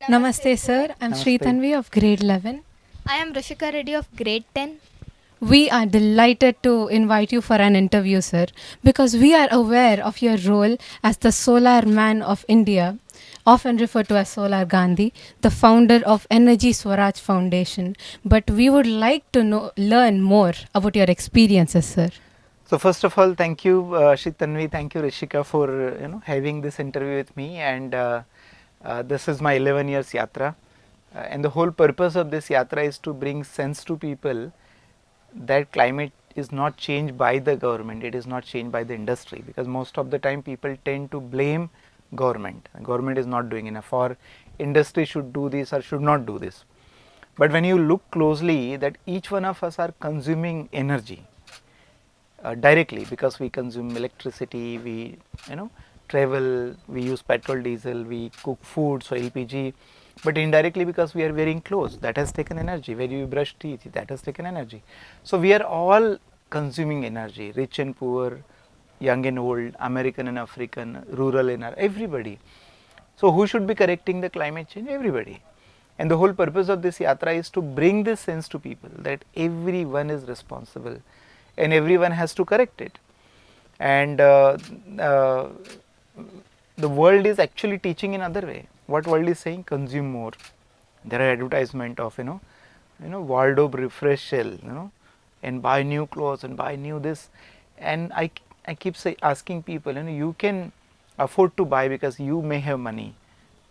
Namaste, sir. I'm Sri Namaste. Tanvi of grade 11. I am Rishika Reddy of grade 10. We are delighted to invite you for an interview, sir, because we are aware of your role as the solar man of India, often referred to as Solar Gandhi, the founder of Energy SWARAJ Foundation. But we would like to learn more about your experiences, sir. So first of all, thank you, Shitanvi, thank you, Rishika, for having this interview with me. And this is my 11 years yatra, and the whole purpose of this yatra is to bring sense to people that climate is not changed by the government, it is not changed by the industry, because most of the time people tend to blame government. Government is not doing enough, or industry should do this or should not do this. But when you look closely, that each one of us are consuming energy directly, because we consume electricity, we travel, we use petrol, diesel, we cook food, so LPG, but indirectly because we are wearing clothes, that has taken energy. When you brush teeth, that has taken energy. So we are all consuming energy, rich and poor, young and old, American and African, rural and everybody. So who should be correcting the climate change? Everybody. And the whole purpose of this yatra is to bring this sense to people that everyone is responsible and everyone has to correct it. And the world is actually teaching in other way. What world is saying? Consume more. There are advertisement of wardrobe refresh sale, and buy new clothes and buy new this. And I keep asking people, you can afford to buy because you may have money,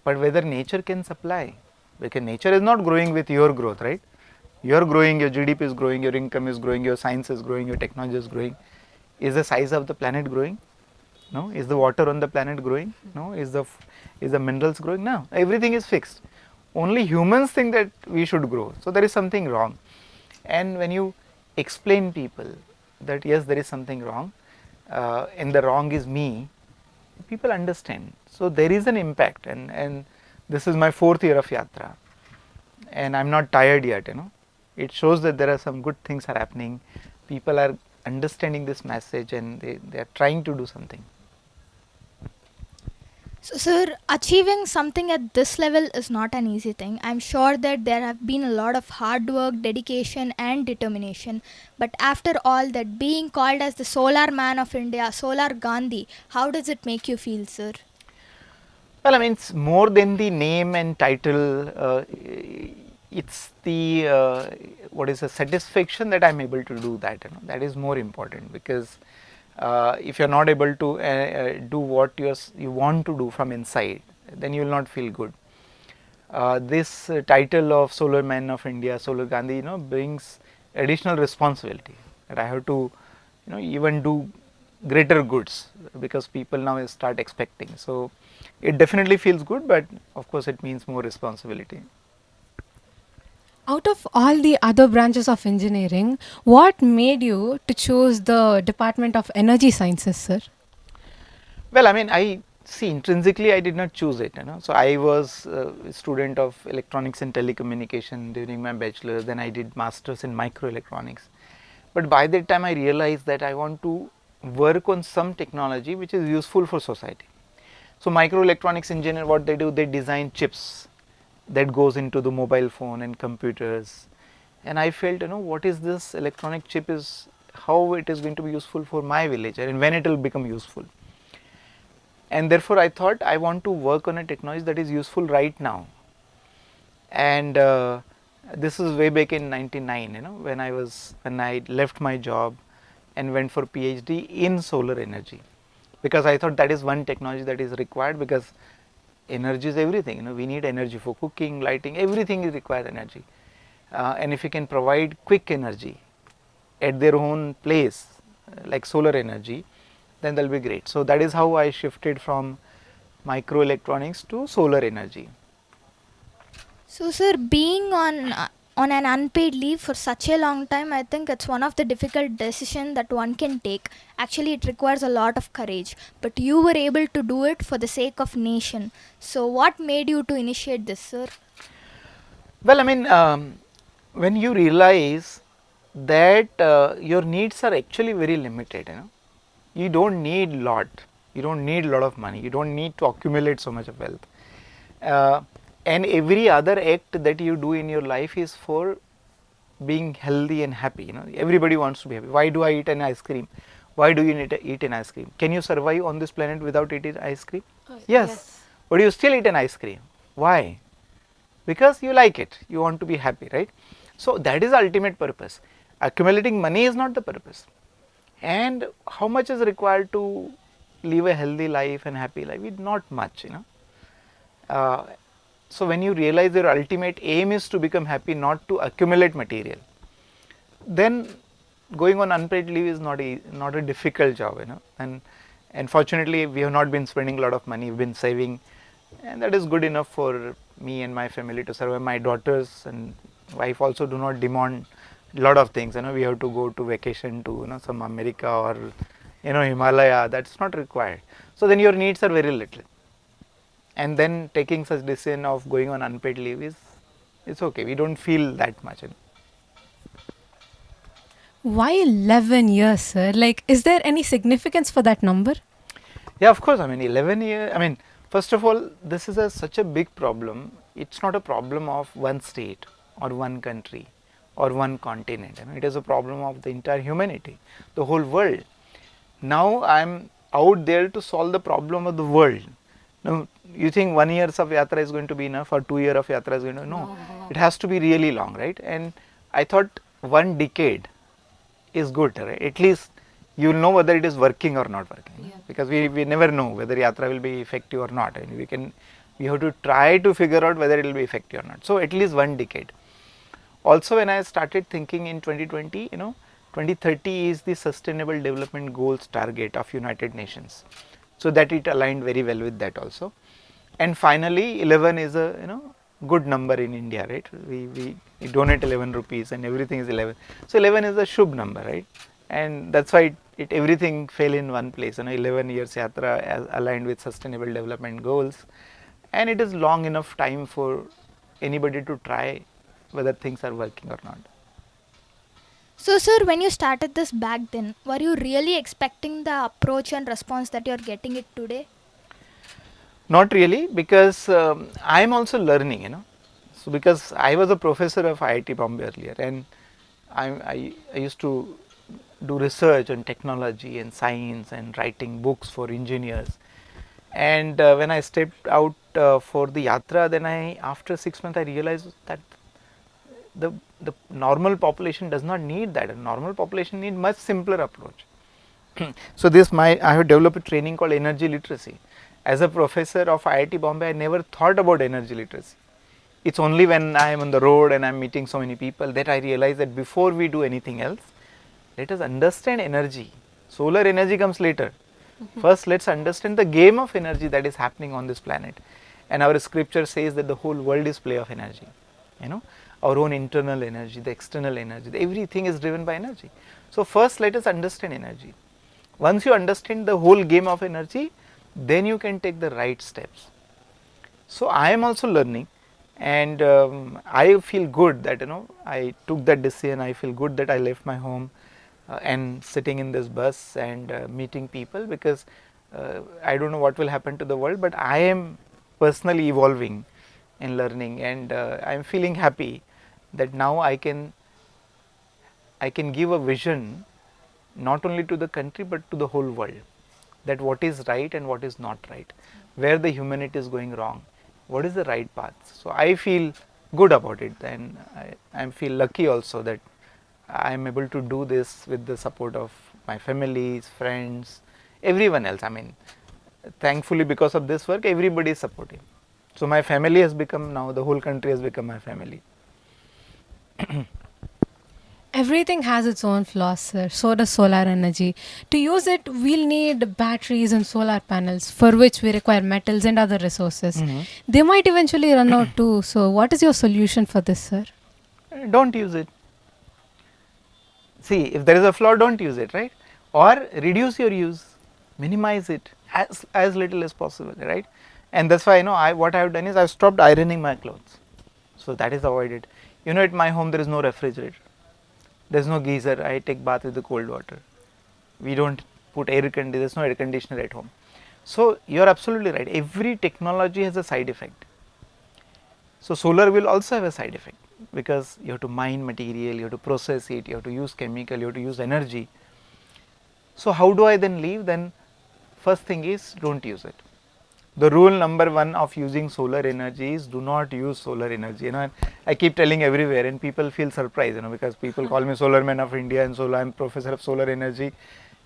but whether nature can supply, because nature is not growing with your growth, right? You are growing, your GDP is growing, your income is growing, your science is growing, your technology is growing. Is the size of the planet growing? No. Is the water on the planet growing? No. Is the minerals growing? No. Everything is fixed. Only humans think that we should grow. So there is something wrong. And when you explain people that yes, there is something wrong, and the wrong is me, people understand. So there is an impact, and this is my 4th year of yatra, and I'm not tired yet. It shows that there are some good things are happening. People are understanding this message, and they are trying to do something. So, sir, achieving something at this level is not an easy thing. I'm sure that there have been a lot of hard work, dedication, and determination. But after all that, being called as the solar man of India, Solar Gandhi, how does it make you feel, sir? Well, I mean, it's more than the name and title. It's the what is the satisfaction that I'm able to do that. That is more important, because if you're not able to do what you want to do from inside, then you will not feel good. This title of Solar Man of India, Solar Gandhi, brings additional responsibility that I have to, even do greater goods, because people now start expecting. So it definitely feels good, but of course it means more responsibility. Out of all the other branches of engineering, what made you to choose the Department of Energy Sciences, sir? Well, I mean, I see intrinsically I did not choose it. So I was a student of electronics and telecommunication during my bachelor's. Then I did masters in microelectronics. But by that time I realized that I want to work on some technology which is useful for society. So microelectronics engineer, what they do, they design chips that goes into the mobile phone and computers. And I felt, what is this electronic chip, is how it is going to be useful for my village and when it will become useful. And therefore I thought I want to work on a technology that is useful right now. And this is way back in 99, when I left my job and went for PhD in solar energy, because I thought that is one technology that is required, because energy is everything. We need energy for cooking, lighting, everything is required energy. And if you can provide quick energy at their own place, like solar energy, then that will be great. So that is how I shifted from microelectronics to solar energy. So, sir, being on an unpaid leave for such a long time, I think it's one of the difficult decisions that one can take. Actually, it requires a lot of courage, but you were able to do it for the sake of nation. So, what made you to initiate this, sir? Well, I mean, when you realize that your needs are actually very limited, you don't need lot, you don't need a lot of money, you don't need to accumulate so much of wealth. and every other act that you do in your life is for being healthy and happy. You know, everybody wants to be happy. Why do I eat an ice cream? Why do you need to eat an ice cream? Can you survive on this planet without eating ice cream? Yes. But you still eat an ice cream. Why? Because you like it. You want to be happy, right? So that is the ultimate purpose. Accumulating money is not the purpose. And how much is required to live a healthy life and happy life? It's not much, you know. So when you realize your ultimate aim is to become happy, not to accumulate material, then going on unpaid leave is not a difficult job, you know. And fortunately we have not been spending a lot of money. We've been saving, and that is good enough for me and my family to survive. My daughters and wife also do not demand a lot of things. You know, we have to go to vacation to, you know, some America or, you know, Himalaya. That's not required. So then your needs are very little. And then taking such decision of going on unpaid leave is, it's okay. We don't feel that much. You know. Why 11 years, sir? Like, is there any significance for that number? Yeah, of course. I mean, 11 years. I mean, first of all, this is such a big problem. It's not a problem of one state or one country or one continent. You know, it is a problem of the entire humanity, the whole world. Now I am out there to solve the problem of the world. Now, you think 1 year of YATRA is going to be enough, or 2 years of YATRA is going to be enough? No. It has to be really long, right? And I thought 1 decade is good, right? At least you will know whether it is working or not working. Yeah. Because we never know whether YATRA will be effective or not. And we have to try to figure out whether it will be effective or not. So at least 1 decade. Also, when I started thinking in 2020, you know, 2030 is the Sustainable Development Goals target of United Nations. So that it aligned very well with that also. And finally, 11 is a, you know, good number in India, right? We donate 11 rupees and everything is 11. So 11 is a Shubh number, right? And that's why it everything fell in one place. You know, 11 years YATRA as aligned with Sustainable Development Goals, and it is long enough time for anybody to try whether things are working or not. So, sir, when you started this back then, were you really expecting the approach and response that you're getting it today? Not really, because I am also learning, you know. So because I was a professor of IIT Bombay earlier, and I used to do research on technology and science and writing books for engineers. And when I stepped out for the YATRA, then after 6 months I realized that the normal population does not need that. A normal population need much simpler approach. So I have developed a training called energy literacy. As a professor of IIT Bombay, I never thought about energy literacy. It's only when I am on the road and I am meeting so many people that I realize that before we do anything else, let us understand energy. Solar energy comes later. First, let's understand the game of energy that is happening on this planet. And our scripture says that the whole world is play of energy. You know, our own internal energy, the external energy, everything is driven by energy. So first, let us understand energy. Once you understand the whole game of energy, then you can take the right steps. So I am also learning, and I feel good that, you know, I took that decision. I feel good that I left my home and sitting in this bus and meeting people, because I don't know what will happen to the world, but I am personally evolving and learning, and I am feeling happy that now I can give a vision not only to the country but to the whole world, that what is right and what is not right, where the humanity is going wrong, what is the right path. So I feel good about it, and I feel lucky also that I am able to do this with the support of my families, friends, everyone else. I mean, thankfully because of this work, everybody is supportive. So my family has become, now the whole country has become my family. Everything has its own flaws, sir. So does solar energy. To use it, we'll need batteries and solar panels, for which we require metals and other resources. They might eventually run out too. So what is your solution for this, sir? Don't use it. See, if there is a flaw, don't use it, right? Or reduce your use, minimize it as little as possible, right? And that's why, you know, what I have done is I have stopped ironing my clothes. So that is avoided. You know, at my home there is no refrigerator. There is no geyser. I take bath with the cold water. We don't put air conditioner. There is no air conditioner at home. So you are absolutely right. Every technology has a side effect. So solar will also have a side effect, because you have to mine material, you have to process it, you have to use chemical, you have to use energy. So how do I then leave? Then first thing is, don't use it. The rule number one of using solar energy is, do not use solar energy. You know, and I keep telling everywhere, and people feel surprised, you know, because people call me solar man of India, and so I'm professor of solar energy.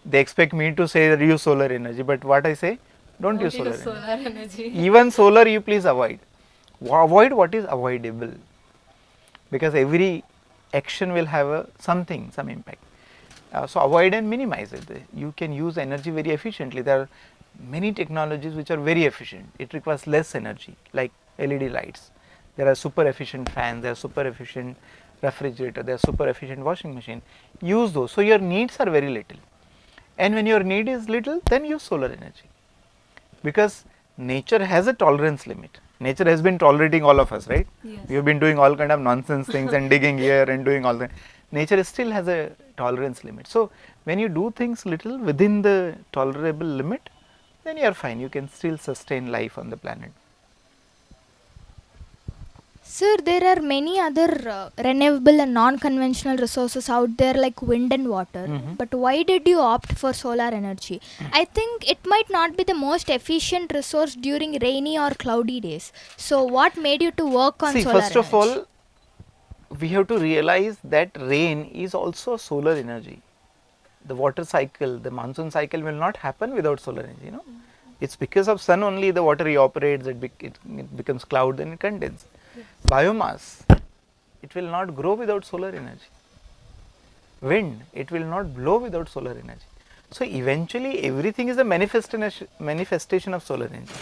They expect me to say that use solar energy, but what I say, don't use solar energy. Even solar you please avoid. Avoid what is avoidable, because every action will have some impact. So avoid and minimize it. You can use energy very efficiently. There are many technologies which are very efficient. It requires less energy, like LED lights. There are super efficient fans, there are super efficient refrigerator, there are super efficient washing machine. Use those. So your needs are very little. And when your need is little, then use solar energy. Because nature has a tolerance limit. Nature has been tolerating all of us, right? Yes. We have been doing all kind of nonsense things and digging here and doing all that. Nature still has a tolerance limit. So when you do things little within the tolerable limit, then you are fine. You can still sustain life on the planet. Sir, there are many other renewable and non-conventional resources out there like wind and water. But why did you opt for solar energy? I think it might not be the most efficient resource during rainy or cloudy days. So what made you to work on solar energy? First of all, we have to realize that rain is also solar energy. The water cycle, the monsoon cycle will not happen without solar energy, you know. It's because of sun only the water evaporates, it becomes cloud, then it condenses. Biomass, it will not grow without solar energy. Wind, it will not blow without solar energy. So eventually everything is a manifestation of solar energy.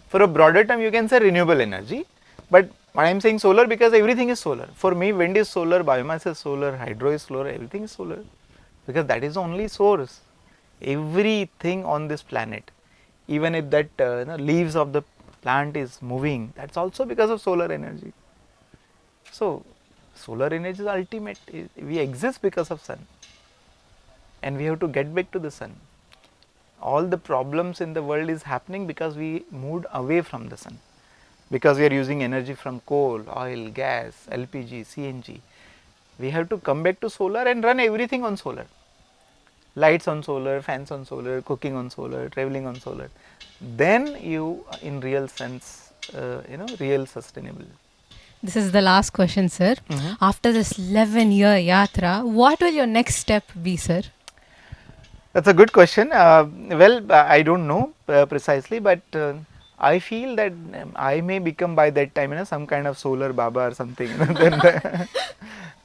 For a broader term, you can say renewable energy, but I am saying solar because everything is solar. For me, wind is solar, biomass is solar, hydro is solar, everything is solar, because that is the only source. Everything on this planet, even if that leaves of the plant is moving, that's also because of solar energy. So solar energy is ultimate. We exist because of sun, and we have to get back to the sun. All the problems in the world is happening because we moved away from the sun, because we are using energy from coal, oil, gas, LPG, CNG. We have to come back to solar and run everything on solar. Lights on solar, fans on solar, cooking on solar, traveling on solar. Then you, in real sense, real sustainable. This is the last question, sir. After this 11-year yatra, what will your next step be, sir? That's a good question. I don't know precisely, but I feel that I may become by that time, some kind of solar Baba or something.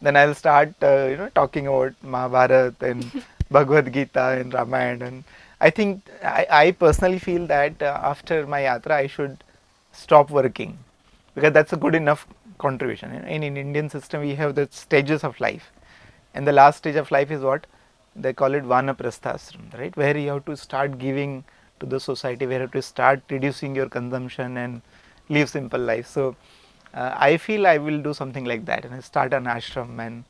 Then I'll start, talking about Mahabharata and Bhagavad Gita and Ramayana. And I think I personally feel that after my yatra, I should stop working, because that's a good enough contribution. In Indian system, we have the stages of life, and the last stage of life is what they call it Vanaprasthashram, right? Where you have to start giving to the society, where you have to start reducing your consumption and live simple life. So I feel I will do something like that, and I start an ashram and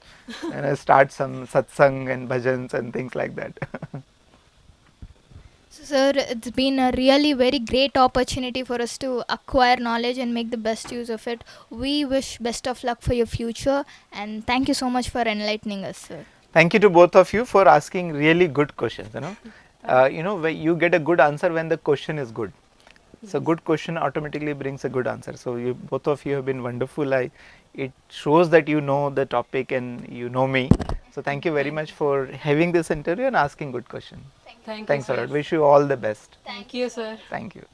I start some satsang and bhajans and things like that. So, sir, it's been a really very great opportunity for us to acquire knowledge and make the best use of it. We wish best of luck for your future, and thank you so much for enlightening us, sir. Thank you to both of you for asking really good questions. Where you get a good answer when the question is good. So good question automatically brings a good answer. So both of you have been wonderful. It shows that you know the topic and you know me. So thank you very much for having this interview and asking good questions. Thanks a lot. Wish you all the best. Thank you, sir. Thank you.